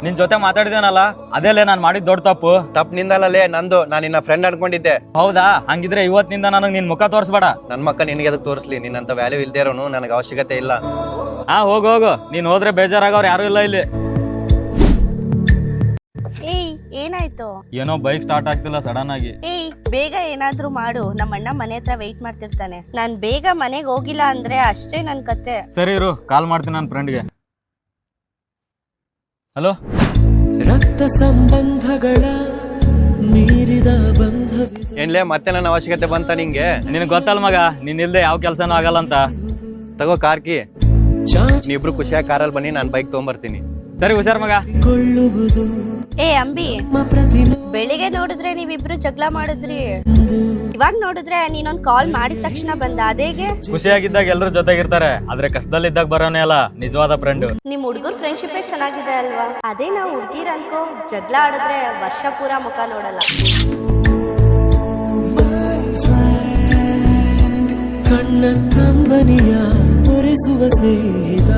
ನಿನ್ ಜೊತೆ ಮಾತಾಡಿದೇನಲ್ಲ ಅದೇಲೇ ನಾನ್ ಮಾಡಿದ್ ದೊಡ್ಡ ತಪ್ಪು. ನಿಂದಲ್ಲೇ ನಂದು, ನಾನು ನಿನ್ನ ಫ್ರೆಂಡ್ ಅನ್ಕೊಂಡಿದ್ದೆ. ಹೌದಾ? ಹಂಗಿದ್ರೆ ಇವತ್ತಿನಿಂದ ನನಗ್ ನಿನ್ ಮುಖ ತೋರಿಸ್ಬೇಡ. ನನ್ ಮಕ್ಕ ನಿನಗೆ ಅದಕ್ಕೆ ತೋರಿಸ್ಲಿ, ನಿನ್ನಂತ ವ್ಯಾಲ್ಯೂ ಇಲ್ದೇ ಇರೋನು ನನಗೆ ಅವಶ್ಯಕತೆ ಇಲ್ಲ. ಹೋಗು ಹೋಗು, ನೀನ್ ಹೋದ್ರೆ ಬೇಜಾರಾಗವ್ರು ಯಾರು ಇಲ್ಲ ಇಲ್ಲಿ. ಏಯ್ ಏನಾಯ್ತು? ಏನೋ ಬೈಕ್ ಸ್ಟಾರ್ಟ್ ಆಗ್ತಿಲ್ಲ ಸಡನ್ ಆಗಿ. ಏಯ್ ಬೇಗ ಏನಾದ್ರೂ ಮಾಡು, ನಮ್ಮ ಅಣ್ಣ ಮನೆ ಹತ್ರ ವೆಯ್ಟ್ ಮಾಡ್ತಿರ್ತಾನೆ. ನಾನ್ ಬೇಗ ಮನೆಗೆ ಹೋಗಿಲ್ಲ ಅಂದ್ರೆ ಅಷ್ಟೇ ನನ್ ಕತೆ. ಸರಿ ಇರು, ಕಾಲ್ ಮಾಡ್ತೀನಿ ನನ್ನ ಫ್ರೆಂಡ್ಗೆ. ಹಲೋ. ರಕ್ತ ಸಂಬಂಧಗಳ ಮೀರಿದ ಬಂಧ ಏನ್ಲೇ ಮತ್ತೆ ನನ್ನ ಅವಶ್ಯಕತೆ ಬಂತ ನಿಂಗೆ? ನಿನಗ್ ಗೊತ್ತಲ್ ಮಗ, ನೀನ್ ಇಲ್ದೆ ಯಾವ ಕೆಲ್ಸನೂ ಆಗಲ್ಲ ಅಂತ. ತಗೋ ಕಾರ್ಕಿ, ನೀವಿಬ್ರು ಖುಷಿಯಾಗಿ ಕಾರಲ್ಲಿ ಬನ್ನಿ, ನಾನು ಬೈಕ್ ತಗೊಂಬರ್ತೀನಿ. ಸರಿ ಹುಷಾರ್ ಮಗ. ಏ ಅಂಬಿ, ಬೆಳಿಗ್ಗೆ ನೋಡಿದ್ರೆ ನೀವಿಬ್ರು ಜಗಳ ಮಾಡಿದ್ರಿ, ಇವಾಗ ನೋಡಿದ್ರೆ ನೀನೊಂದ್ ಕಾಲ್ ಮಾಡಿದ ತಕ್ಷಣ ಬಂದ, ಅದೇಗೆ? ಖುಷಿಯಾಗಿದ್ದಾಗ ಎಲ್ರು ಜೊತೆಗಿರ್ತಾರೆ, ಆದ್ರೆ ಕಷ್ಟದಲ್ಲಿದ್ದಾಗ ಬರೋನೇ ಅಲ್ಲ ನಿಜವಾದ ಫ್ರೆಂಡ್. ನಿಮ್ ಹುಡುಗರ್ ಫ್ರೆಂಡ್ಶಿಪ್ ಚೆನ್ನಾಗಿದೆ ಅಲ್ವಾ? ಅದೇ ನಾವು ಹುಡುಗಿರ್ ಅನ್ಕೋ, ಜಗಳ ಆಡಿದ್ರೆ ವರ್ಷ ಪೂರ ಮುಖ ನೋಡಲ್ಲ. ಕಣ್ಣ ಕಂಬನಿಯ ತೋರಿಸುವ ಸ್ನೇಹಿತ